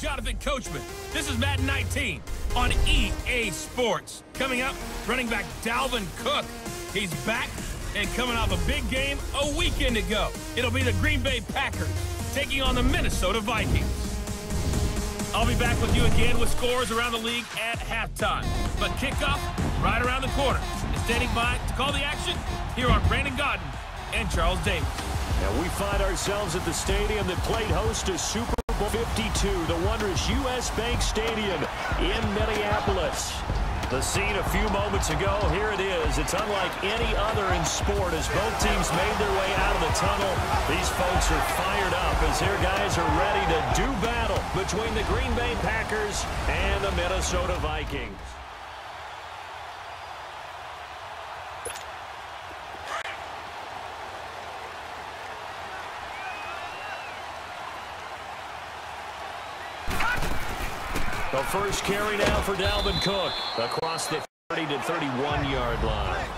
Jonathan Coachman. This is Madden 19 on EA Sports. Coming up, running back Dalvin Cook. He's back and coming off a big game a weekend ago. It'll be the Green Bay Packers taking on the Minnesota Vikings. I'll be back with you again with scores around the league at halftime. But kickoff right around the corner. And standing by to call the action, here are Brandon Godden and Charles Davis. And we find ourselves at the stadium that played host to Super Bowl 52, the wondrous U.S. Bank Stadium in Minneapolis. The scene a few moments ago, here it is. It's unlike any other in sport as both teams made their way out of the tunnel. These folks are fired up as their guys are ready to do battle between the Green Bay Packers and the Minnesota Vikings. The first carry now for Dalvin Cook across the 30 to 31-yard line.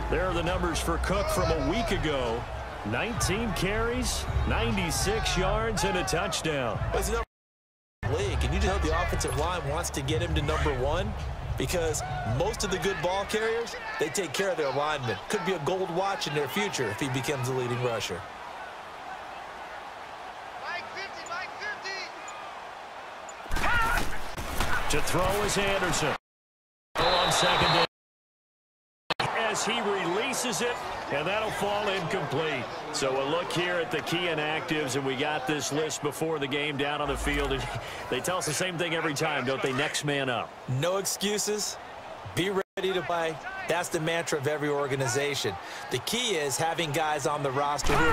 There are the numbers for Cook from a week ago. 19 carries, 96 yards, and a touchdown. It's number league, and you just know the offensive line wants to get him to number one because most of the good ball carriers, they take care of their linemen. Could be a gold watch in their future if he becomes a leading rusher. To throw is Anderson. On second down. As he releases it, and that'll fall incomplete. So a look here at the key inactives, and we got this list before the game down on the field. And they tell us the same thing every time, don't they? Next man up. No excuses. Be ready to play. That's the mantra of every organization. The key is having guys on the roster who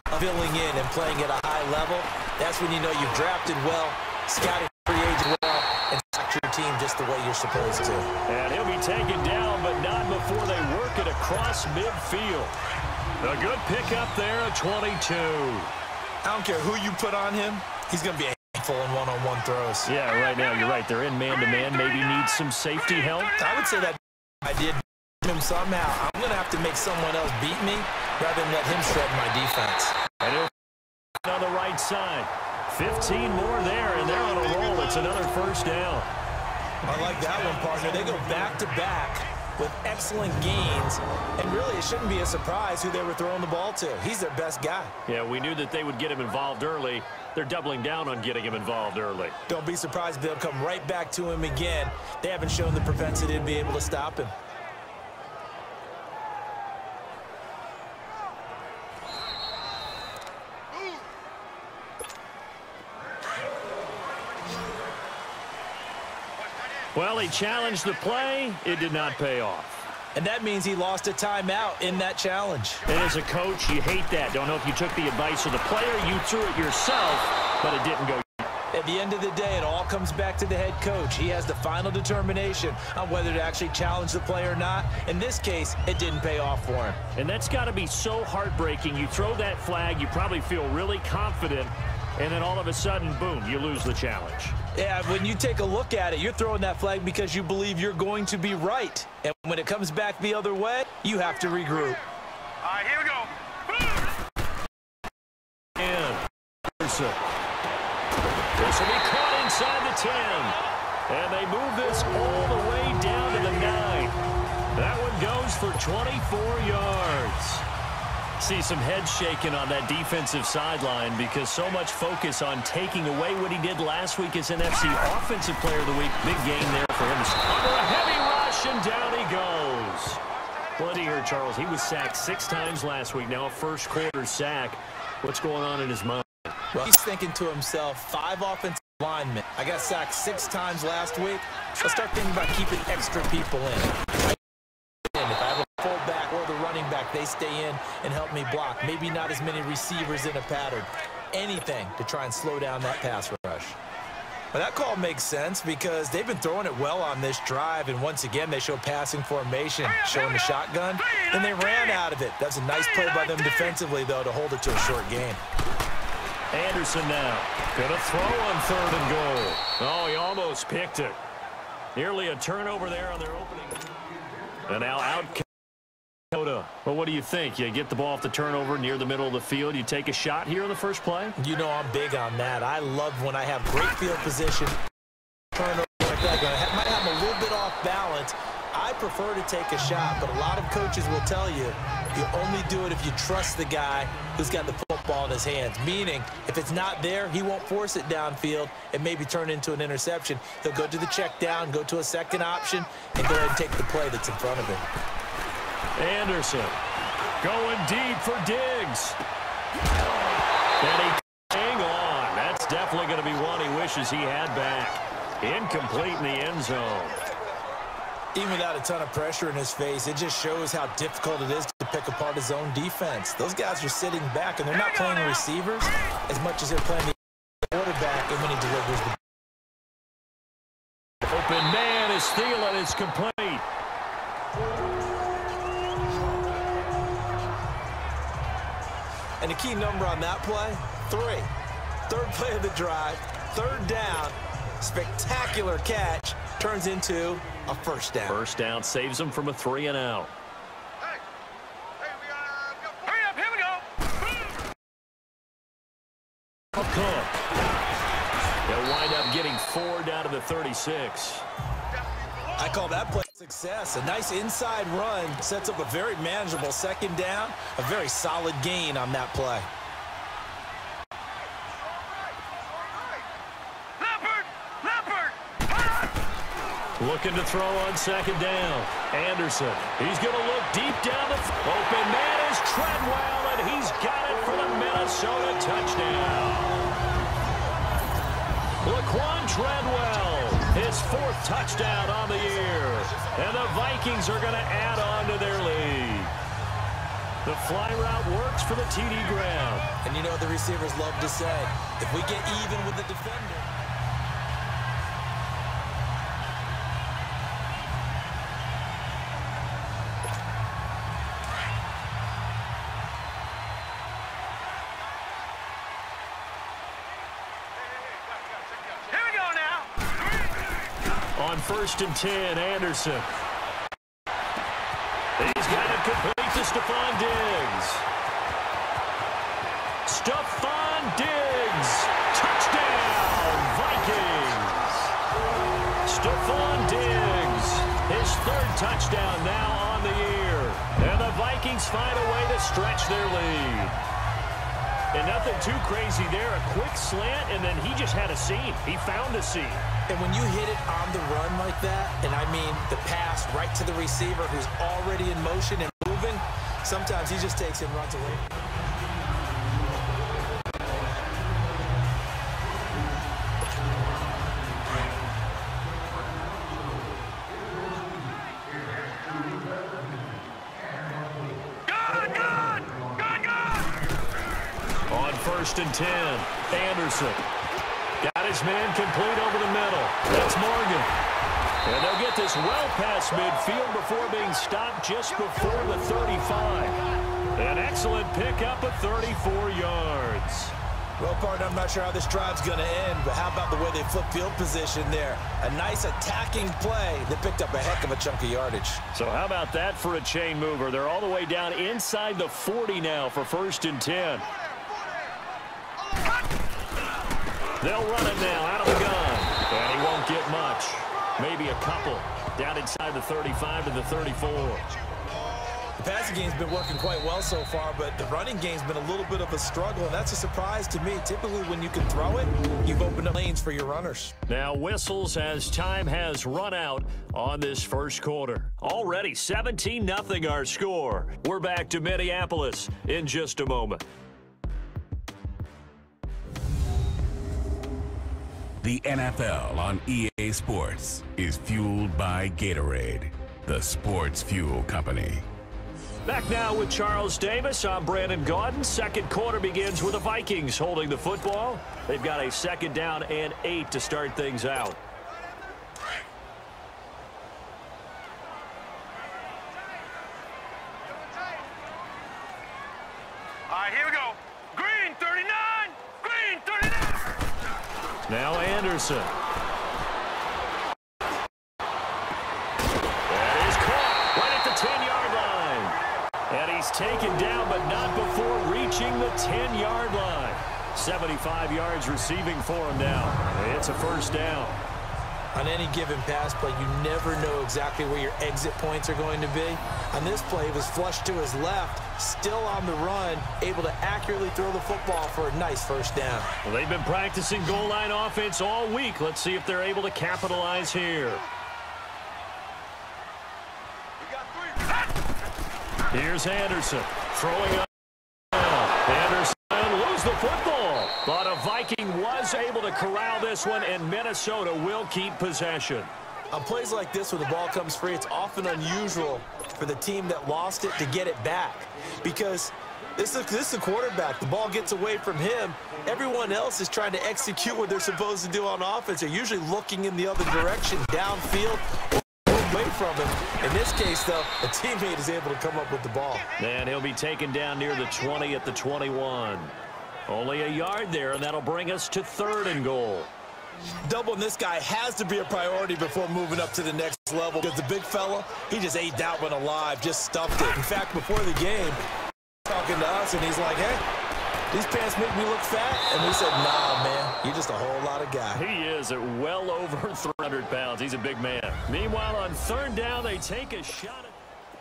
are filling in and playing at a high level. That's when you know you've drafted well, scouted free agent well, and stocked your team just the way you're supposed to. And he'll be taken down, but not before they work it across midfield. A good pickup there at 22. I don't care who you put on him. He's going to be a handful in one-on-one throws. Yeah, right now, you're right. They're in man-to-man. Maybe needs some safety help. I would say that I did him somehow. I'm going to have to make someone else beat me rather than let him shred my defense. And he'll on the right side. 15 more there, and they're on a roll. It's another first down. I like that one, partner. They go back-to-back with excellent gains, and really it shouldn't be a surprise who they were throwing the ball to. He's their best guy. Yeah, we knew that they would get him involved early. They're doubling down on getting him involved early. Don't be surprised if they'll come right back to him again. They haven't shown the propensity to be able to stop him. Well, he challenged the play. It did not pay off. And that means he lost a timeout in that challenge. And as a coach, you hate that. Don't know if you took the advice of the player. You threw it yourself, but it didn't go. At the end of the day, it all comes back to the head coach. He has the final determination on whether to actually challenge the play or not. In this case, it didn't pay off for him. And that's got to be so heartbreaking. You throw that flag, you probably feel really confident, and then all of a sudden, boom, you lose the challenge. Yeah, when you take a look at it, you're throwing that flag because you believe you're going to be right. And when it comes back the other way, you have to regroup. All right, here we go. And this will be caught inside the 10. And they move this all the way down to the 9. That one goes for 24 yards. See some heads shaking on that defensive sideline because so much focus on taking away what he did last week as NFC Offensive Player of the Week. Big game there for him. Under a heavy rush, and down he goes. Plenty here, Charles. He was sacked 6 times last week. Now a first quarter sack. What's going on in his mind? Well, he's thinking to himself, 5 offensive linemen. I got sacked 6 times last week. Let's start thinking about keeping extra people in. If I have a fullback or the running back, they stay in and help me block. Maybe not as many receivers in a pattern. Anything to try and slow down that pass rush. Well, that call makes sense because they've been throwing it well on this drive, and once again, they show passing formation, showing the shotgun, and they ran out of it. That's a nice play by them defensively, though, to hold it to a short gain. Anderson now going to throw on 3rd and goal. Oh, he almost picked it. Nearly a turnover there on their opening. And now out Well, what do you think? You get the ball off the turnover near the middle of the field. You take a shot here in the first play? You know I'm big on that. I love when I have great field position. Turnover like that. Might have a little bit off balance. I prefer to take a shot, but a lot of coaches will tell you you only do it if you trust the guy who's got the football in his hands. Meaning, if it's not there, he won't force it downfield and maybe turn into an interception. He'll go to the check down, go to a second option, and go ahead and take the play that's in front of him. Anderson going deep for Diggs. And he hang on. That's definitely going to be one he wishes he had back. Incomplete in the end zone. Even without a ton of pressure in his face, it just shows how difficult it is to pick apart his own defense. Those guys are sitting back, and they're not playing receivers as much as they're playing the quarterback, and when he delivers the open man is Thielen. It's complete. And the key number on that play, 3. Third play of the drive, third down, spectacular catch, turns into a first down. First down saves them from a 3-and-out. Hey, we gotta go. Hurry up, here we go. Cook. They'll wind up getting 4 down to the 36. I call that play success. A nice inside run sets up a very manageable second down, a very solid gain on that play. Looking to throw on second down. Anderson. He's going to look deep down the open man is Treadwell, and he's got it for the Minnesota touchdown. Laquan Treadwell, his 4th touchdown on the year. And the Vikings are going to add on to their lead. The fly route works for the TD ground. And you know what the receivers love to say? If we get even with the defender. On 1st and 10, Anderson. He's got it complete to Stephon Diggs. Stephon Diggs. Touchdown, Vikings. Stephon Diggs. His 3rd touchdown now on the year. And the Vikings find a way to stretch their lead. And nothing too crazy there. A quick slant, and then he just had a seam. He found a seam. And when you hit it on the run like that, and I mean the pass right to the receiver who's already in motion and moving, sometimes he just takes it and runs away. On 1st and 10, Anderson. Got his man complete over the middle. That's Morgan. And they'll get this well past midfield before being stopped just before the 35. An excellent pickup of 34 yards. Well, partner, I'm not sure how this drive's going to end, but how about the way they flip field position there? A nice attacking play that picked up a heck of a chunk of yardage. So how about that for a chain mover? They're all the way down inside the 40 now for 1st and 10. They'll run it now out of the gun. And he won't get much. Maybe a couple. Down inside the 35 to the 34. The passing game's been working quite well so far, but the running game's been a little bit of a struggle, and that's a surprise to me. Typically, when you can throw it, you've opened up lanes for your runners. Now whistles as time has run out on this first quarter. Already 17-0 our score. We're back to Minneapolis in just a moment. The NFL on EA Sports is fueled by Gatorade, the sports fuel company. Back now with Charles Davis. I'm Brandon Gaudin. Second quarter begins with the Vikings holding the football. They've got a 2nd down and 8 to start things out. All right, here we go. Green 39. Green 39. Now Anderson. That is caught right at the 10-yard line. the 10-yard line. 75 yards receiving for him now. It's a first down. On any given pass play, you never know exactly where your exit points are going to be. On this play, he was flushed to his left, still on the run, able to accurately throw the football for a nice first down. Well, they've been practicing goal line offense all week. Let's see if they're able to capitalize here. Here's Anderson throwing up. Anderson loses the football. But a Viking was able to corral this one, and Minnesota will keep possession. On plays like this where the ball comes free, it's often unusual for the team that lost it to get it back. Because this is a quarterback. The ball gets away from him. Everyone else is trying to execute what they're supposed to do on offense. They're usually looking in the other direction, downfield, away from him. In this case, though, a teammate is able to come up with the ball. And he'll be taken down near the 20 at the 21. Only a yard there, and that'll bring us to 3rd and goal. Doubling this guy has to be a priority before moving up to the next level, because the big fella, he just ate that one alive, just stuffed it. In fact, before the game, talking to us, and he's like, hey, these pants make me look fat. And we said, nah, man, you're just a whole lot of guy. He is at well over 300 pounds. He's a big man. Meanwhile, on 3rd down, they take a shot.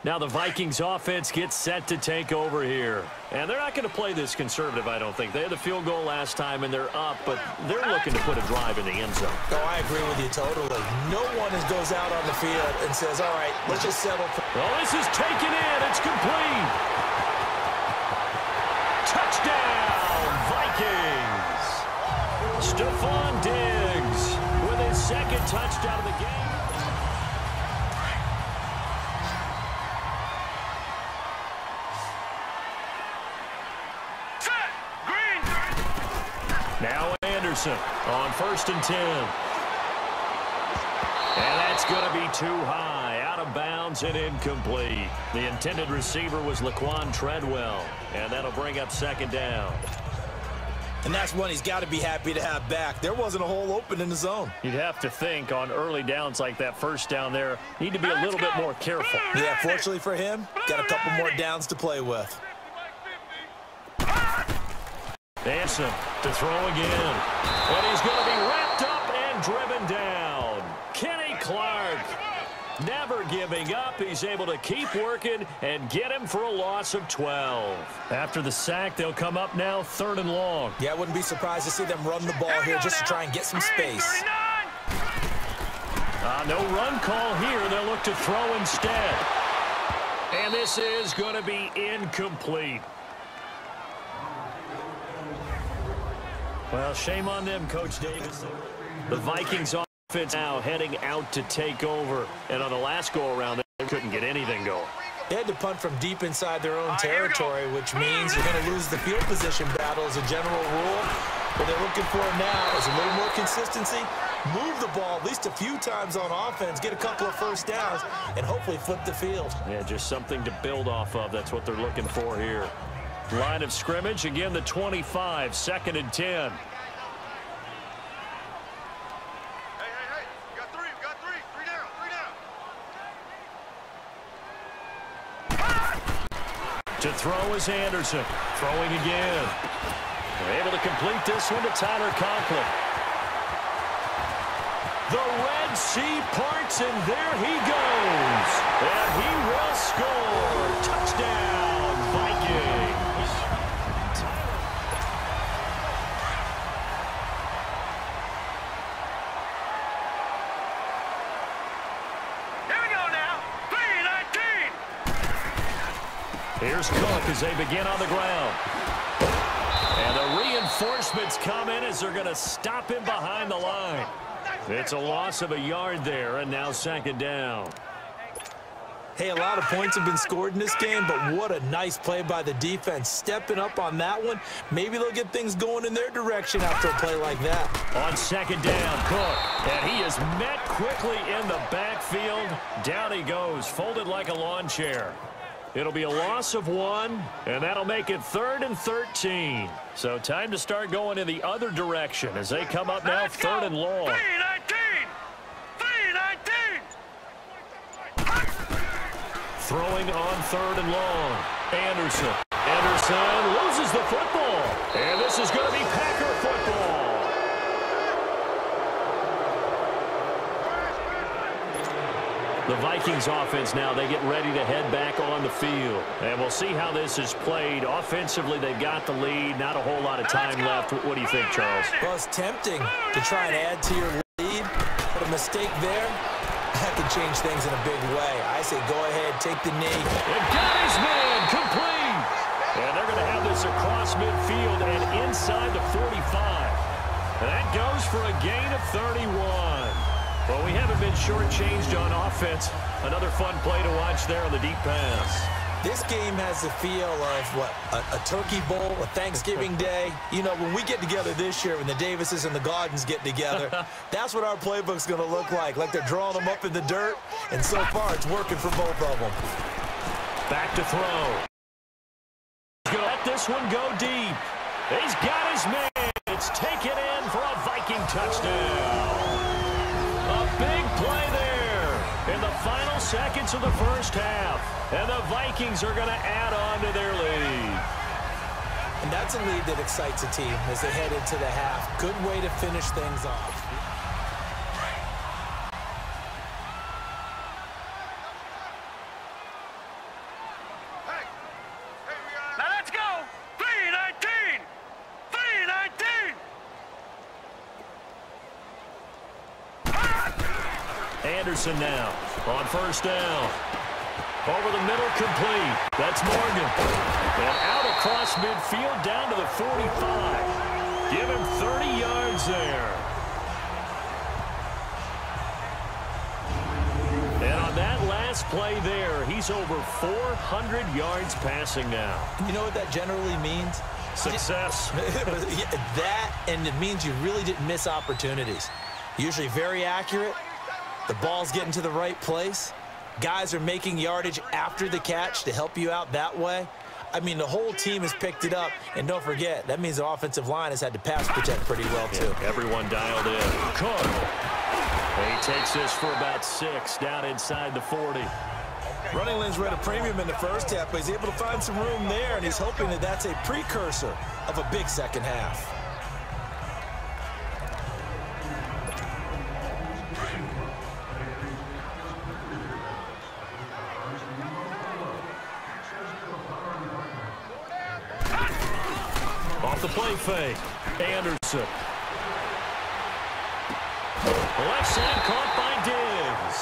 Now the Vikings offense gets set to take over here. And they're not going to play this conservative, I don't think. They had the field goal last time, and they're up, but they're looking to put a drive in the end zone. Oh, I agree with you totally. No one goes out on the field and says, all right, let's just settle. Well, this is taken in. It's complete. Touchdown, Vikings. Stephon Diggs with his 2nd touchdown of the game. Now Anderson on 1st and 10. And that's going to be too high, out of bounds and incomplete. The intended receiver was Laquan Treadwell, and that'll bring up 2nd down. And that's one he's got to be happy to have back. There wasn't a hole open in the zone. You'd have to think on early downs like that 1st down there, need to be a little bit more careful. Yeah, fortunately for him, got a couple more downs to play with. Anderson to throw again. And he's going to be wrapped up and driven down. Kenny Clark never giving up. He's able to keep working and get him for a loss of 12. After the sack, they'll come up now 3rd and long. Yeah, I wouldn't be surprised to see them run the ball here just to try and get some space. No run call here. They'll look to throw instead. And this is going to be incomplete. Well, shame on them, Coach Davis. The Vikings offense now heading out to take over. And on the last go-around, they couldn't get anything going. They had to punt from deep inside their own territory, which means you're going to lose the field position battle as a general rule. What they're looking for now is a little more consistency, move the ball at least a few times on offense, get a couple of 1st downs, and hopefully flip the field. Yeah, just something to build off of. That's what they're looking for here. Line of scrimmage, again, the 25, 2nd and 10. Hey, you got 3, you got 3. 3 down. To throw is Anderson. Throwing again. They're able to complete this one to Tyler Conklin. The Red Sea parts, and there he goes. And he will score. Touchdown, Vikings. Here we go now. 3-19. Here's Cook as they begin on the ground. And the reinforcements come in as they're going to stop him behind the line. It's a loss of a yard there, and now 2nd down. Hey, a lot of points have been scored in this game, but what a nice play by the defense. Stepping up on that one, maybe they'll get things going in their direction after a play like that. On 2nd down, Cook, and he is met quickly in the backfield. Down he goes, folded like a lawn chair. It'll be a loss of 1, and that'll make it 3rd and 13. So time to start going in the other direction as they come up now 3rd and long. 3-19. Throwing on 3rd and long. Anderson loses the football. This is going to be Packer football. The Vikings offense now, they get ready to head back on the field. And we'll see how this is played. Offensively, they've got the lead. Not a whole lot of time left. What do you think, Charles? Well, it's tempting to try and add to your lead, but a mistake there, that can change things in a big way. I say go ahead, take the knee. And got his man, complete. And they're going to have this across midfield and inside the 45. And that goes for a gain of 31. Well, we haven't been shortchanged on offense. Another fun play to watch there on the deep pass. This game has the feel of, what, a turkey bowl, a Thanksgiving day. You know, when we get together this year, when the Davises and the Gaudens get together, that's what our playbook's going to look like they're drawing them up in the dirt, and so far it's working for both of them. Back to throw. He's going to let this one go deep. He's got his man. It's taken in for a Viking touchdown. A big play there in the final seconds of the first half. And the Vikings are going to add on to their lead. And that's a lead that excites a team as they head into the half. Good way to finish things off. Now let's go! 3-19! 3-19! Anderson now on first down. Over the middle, complete. That's Morgan. And out across midfield down to the 45. Give him 30 yards there. And on that last play there, he's over 400 yards passing now. You know what that generally means? Success. That, and it means you really didn't miss opportunities. Usually very accurate. The ball's getting to the right place. Guys are making yardage after the catch to help you out that way. I mean, the whole team has picked it up. And don't forget, that means the offensive line has had to pass protect pretty well, too. Yeah, everyone dialed in. Cook. He takes this for about 6 down inside the 40. Running lanes were at a premium in the first half, but he's able to find some room there, and he's hoping that that's a precursor of a big second half. Off the play fake, Anderson. Left side caught by Diggs.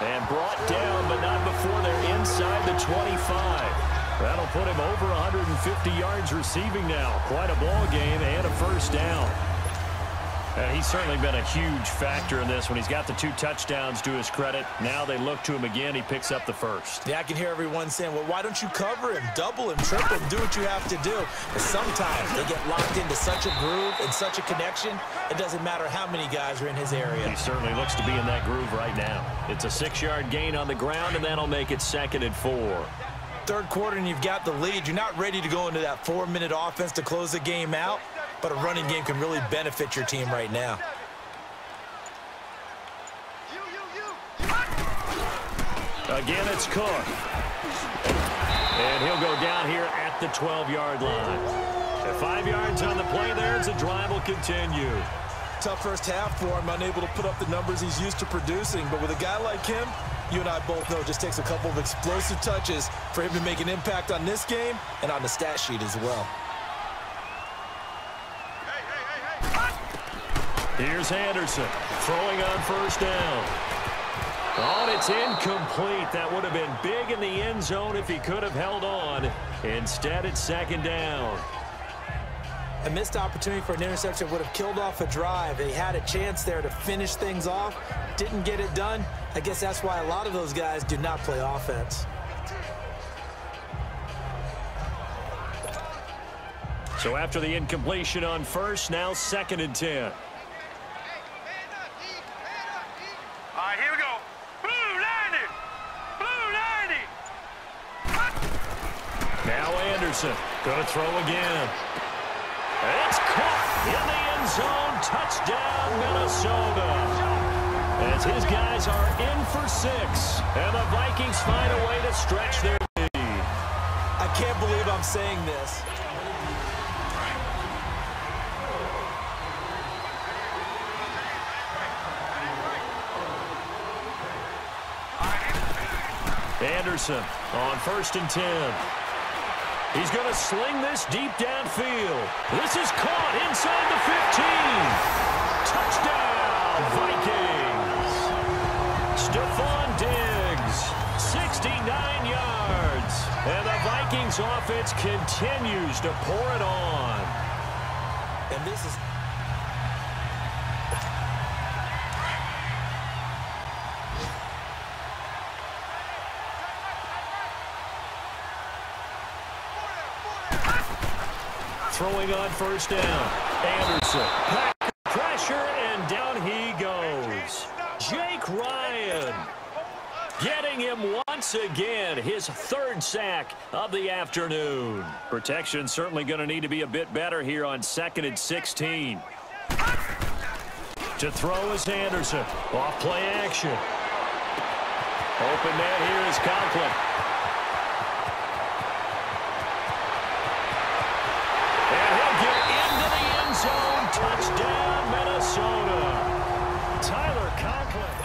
And brought down, but not before they're inside the 25. That'll put him over 150 yards receiving now. Quite a ball game and a first down. And he's certainly been a huge factor in this when he's got the 2 touchdowns to his credit. Now they look to him again. He picks up the first. Yeah, I can hear everyone saying, well, why don't you cover him, double him, triple him, do what you have to do. But sometimes they get locked into such a groove and such a connection, it doesn't matter how many guys are in his area. He certainly looks to be in that groove right now. It's a 6-yard gain on the ground, and that'll make it 2nd and 4. Third quarter, and you've got the lead. You're not ready to go into that 4-minute offense to close the game out. But a running game can really benefit your team right now. Again, it's Cook. And he'll go down here at the 12-yard line. At 5 yards on the play there, as the drive will continue. Tough first half for him, unable to put up the numbers he's used to producing. But with a guy like him, you and I both know it just takes a couple of explosive touches for him to make an impact on this game and on the stat sheet as well. Here's Anderson throwing on first down. Oh, and it's incomplete. That would have been big in the end zone if he could have held on. Instead, it's 2nd down. A missed opportunity for an interception would have killed off a drive. They had a chance there to finish things off. Didn't get it done. I guess that's why a lot of those guys do not play offense. So after the incompletion on first, now 2nd and 10. All right, here we go. Blue 90! Blue 90! Now Anderson going to throw again. It's caught in the end zone. Touchdown, Minnesota. As his guys are in for 6. And the Vikings find a way to stretch their lead. I can't believe I'm saying this. Anderson on 1st and 10. He's going to sling this deep downfield. This is caught inside the 15. Touchdown, Vikings. Stephon Diggs, 69 yards. And the Vikings offense continues to pour it on. And this is... Throwing on 1st down. Anderson. Pressure, and down he goes. Jake Ryan getting him once again. His 3rd sack of the afternoon. Protection certainly going to need to be a bit better here on 2nd and 16. To throw is Anderson. Off play action. Open man here is Conklin. Touchdown, Minnesota. Tyler Conklin.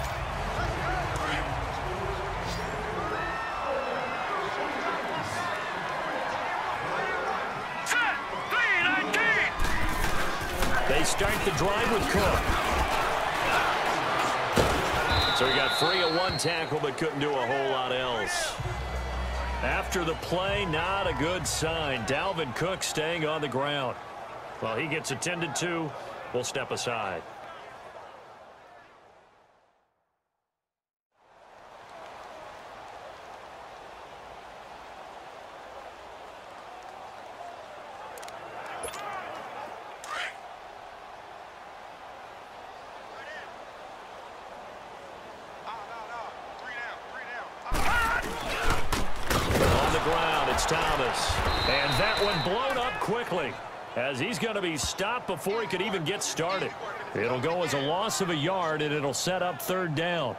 They start the drive with Cook. So he got free of 1 tackle, but couldn't do a whole lot else. After the play, not a good sign. Dalvin Cook staying on the ground. Well, he gets attended to. We'll step aside. On the ground, it's Thomas. And that one blown up quickly, as he's going to be stopped before he could even get started. It'll go as a loss of a yard, and it'll set up 3rd down.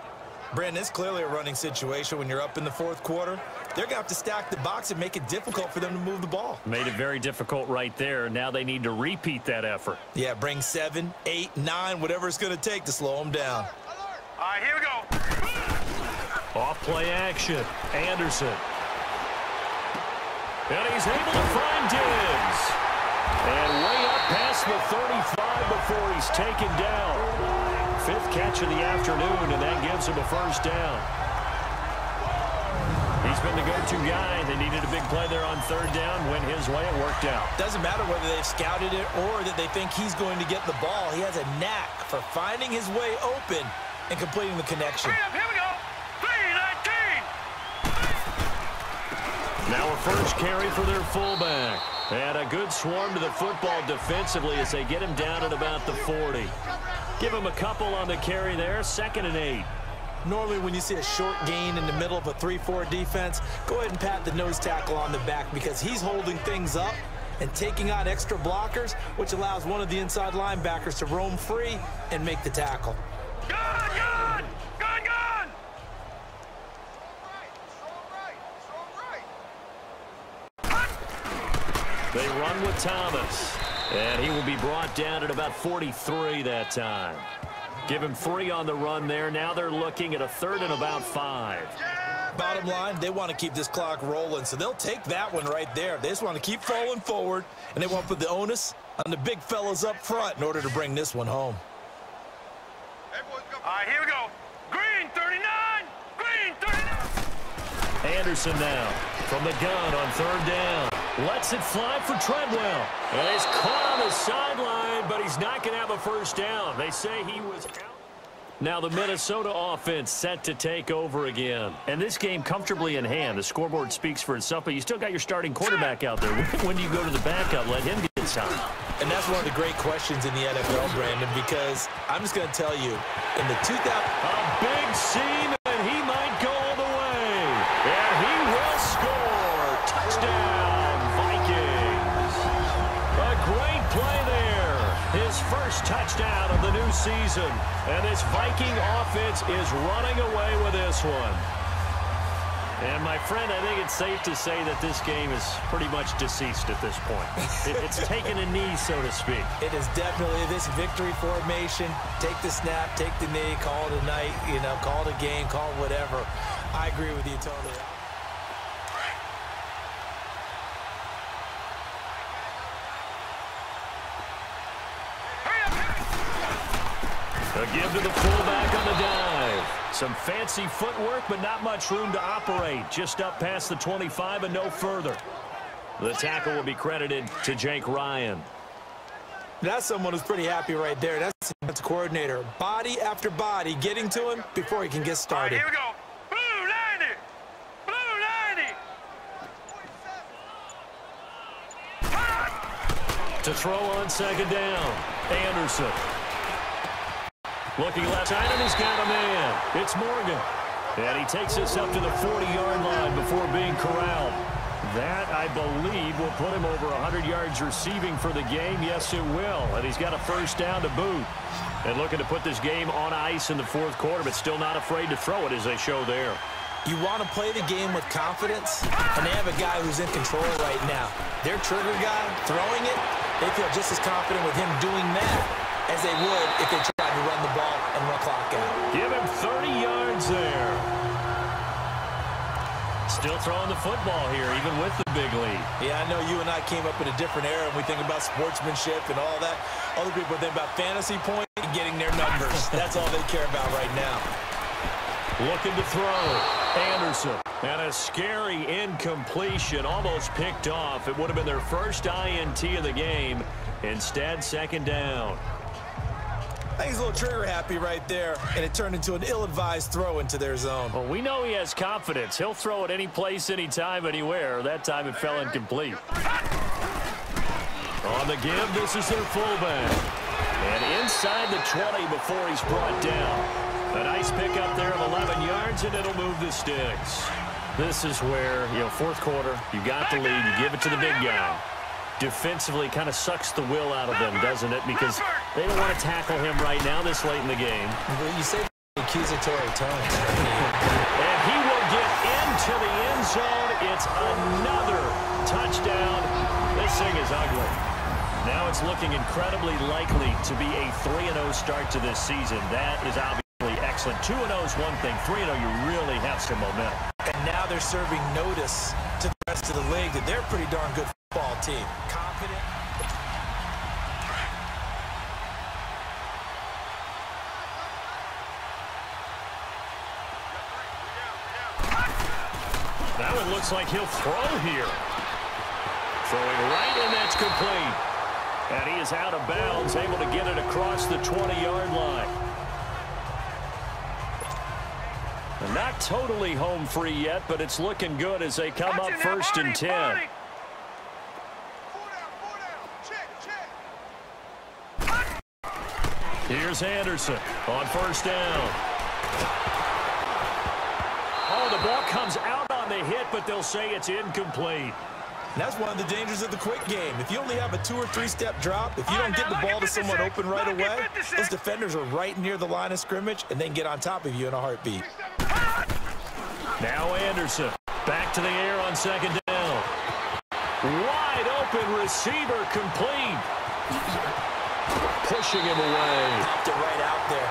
Brandon, it's clearly a running situation when you're up in the 4th quarter. They're going to have to stack the box and make it difficult for them to move the ball. Made it very difficult right there. Now they need to repeat that effort. Yeah, bring 7, 8, 9, whatever it's going to take to slow them down. All right, here we go. Off play action. Anderson. And he's able to find Diggs. And way up past the 35 before he's taken down. 5th catch of the afternoon, and that gives him a 1st down. He's been the go-to guy. They needed a big play there on 3rd down. Went his way. It worked out. Doesn't matter whether they've scouted it or that they think he's going to get the ball. He has a knack for finding his way open and completing the connection. Here we go. 3-19. Now a 1st carry for their fullback. And a good swarm to the football defensively as they get him down at about the 40. Give him a couple on the carry there. 2nd and 8. Normally when you see a short gain in the middle of a 3-4 defense, go ahead and pat the nose tackle on the back because he's holding things up and taking on extra blockers, which allows one of the inside linebackers to roam free and make the tackle. Gun! They run with Thomas, and he will be brought down at about 43 that time. Give him 3 on the run there. Now they're looking at a 3rd and about 5. Bottom line, they want to keep this clock rolling, so they'll take that one right there. They just want to keep falling forward, and they want to put the onus on the big fellas up front in order to bring this one home. All right, here we go. Green 39. Green 39. Anderson now from the gun on 3rd down. Lets it fly for Treadwell. And he's caught on the sideline, but he's not going to have a 1st down. They say he was out. Now the Minnesota offense set to take over again. And this game comfortably in hand. The scoreboard speaks for itself, but you still got your starting quarterback out there. When do you go to the backup? Let him get time. And that's one of the great questions in the NFL, Brandon, because I'm just going to tell you, in the 2000... A big seam, and he might go all the way. And he will score. Touchdown, Vikings. A great play there. His 1st touchdown of the new season. And this Viking offense is running away with this one. And, my friend, I think it's safe to say that this game is pretty much deceased at this point. It's taken a knee, so to speak. It is definitely this victory formation. Take the snap, take the knee, call it a night, call it a game, call it whatever. I agree with you totally. A give to the fullback on the dive. Some fancy footwork, but not much room to operate. Just up past the 25 and no further. The tackle will be credited to Jake Ryan. That's someone who's pretty happy right there. That's the coordinator. Body after body getting to him before he can get started. Here we go. Blue 90. Blue 90. To throw on second down. Anderson. Looking left side, and he's got a man. It's Morgan. And he takes us up to the 40-yard line before being corralled. That, I believe, will put him over 100 yards receiving for the game. Yes, it will. And he's got a first down to boot. And looking to put this game on ice in the fourth quarter, but still not afraid to throw it as they show there. You want to play the game with confidence, and they have a guy who's in control right now. Their trigger guy throwing it, they feel just as confident with him doing that as they would if they tried to run the ball and run clock out. Give him 30 yards there. Still throwing the football here, even with the big lead. Yeah, I know you and I came up in a different era, and we think about sportsmanship and all that. Other people think about fantasy points and getting their numbers. That's all they care about right now. Looking to throw. Anderson. And a scary incompletion, almost picked off. It would have been their first INT of the game. Instead, second down. I think he's a little trigger happy right there, and it turned into an ill-advised throw into their zone. Well, we know he has confidence. He'll throw it any place, anytime, anywhere. That time it fell incomplete. On the give, this is their fullback. And inside the 20 before he's brought down. A nice pickup there of 11 yards, and it'll move the sticks. This is where, fourth quarter, you got the lead, you give it to the big guy. Defensively kind of sucks the will out of them, doesn't it? Because they don't want to tackle him right now this late in the game. Well, you say accusatory tone. And he will get into the end zone. It's another touchdown. This thing is ugly. Now it's looking incredibly likely to be a 3-0 start to this season. That is obviously excellent. 2-0 is one thing. 3-0, you really have some momentum. And now they're serving notice to the rest of the league that they're a pretty darn good football team. Confident. That one looks like he'll throw here. Throwing right, and that's complete. And he is out of bounds, able to get it across the 20-yard line. And not totally home free yet, but it's looking good as they come up first and 10. Here's Anderson on first down. Oh, the ball comes out on the hit, but they'll say it's incomplete. And that's one of the dangers of the quick game. If you only have a 2- or 3-step drop, if you don't get the ball to someone open right away, those defenders are right near the line of scrimmage, and they can get on top of you in a heartbeat. Now Anderson back to the air on second down. Wide open receiver complete. Pushing him away. Popped it right out there.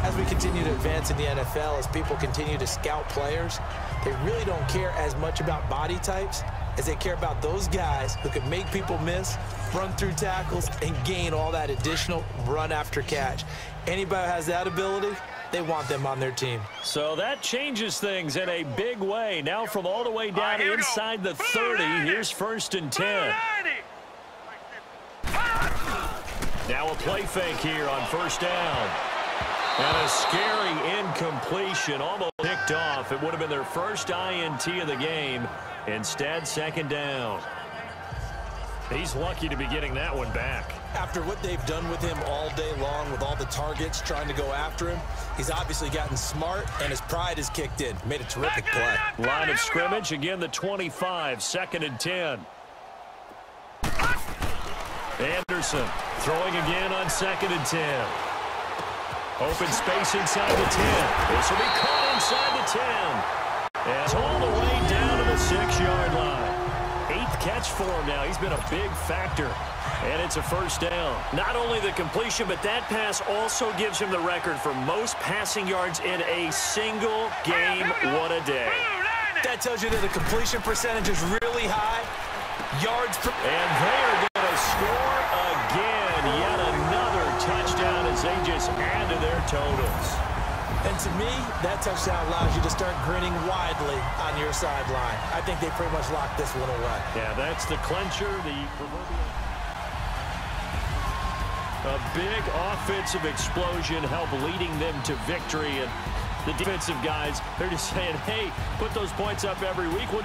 As we continue to advance in the NFL, as people continue to scout players, they really don't care as much about body types as they care about those guys who can make people miss, run through tackles, and gain all that additional run after catch. Anybody who has that ability, they want them on their team. So that changes things in a big way. Now from all the way down inside the 30, here's first and 10. Now a play fake here on first down. And a scary incompletion, almost picked off. It would have been their first INT of the game. Instead, second down. He's lucky to be getting that one back. After what they've done with him all day long, with all the targets trying to go after him, he's obviously gotten smart, and his pride has kicked in. Made a terrific play. Line of scrimmage, again the 25, second and 10. Anderson throwing again on second and 10. Open space inside the 10. This will be caught inside the 10. And it's all the way down to the 6-yard line. 8th catch for him now. He's been a big factor. And it's a first down. Not only the completion, but that pass also gives him the record for most passing yards in a single game. What a day. That tells you that the completion percentage is really high, yards per... And they are going to score again. Yet another touchdown as they just add to their totals. And to me, that touchdown allows you to start grinning widely on your sideline. I think they pretty much locked this one away. Yeah, that's the clincher, the proverbial. A big offensive explosion helped leading them to victory. And the defensive guys, they're just saying, hey, put those points up every week. We'll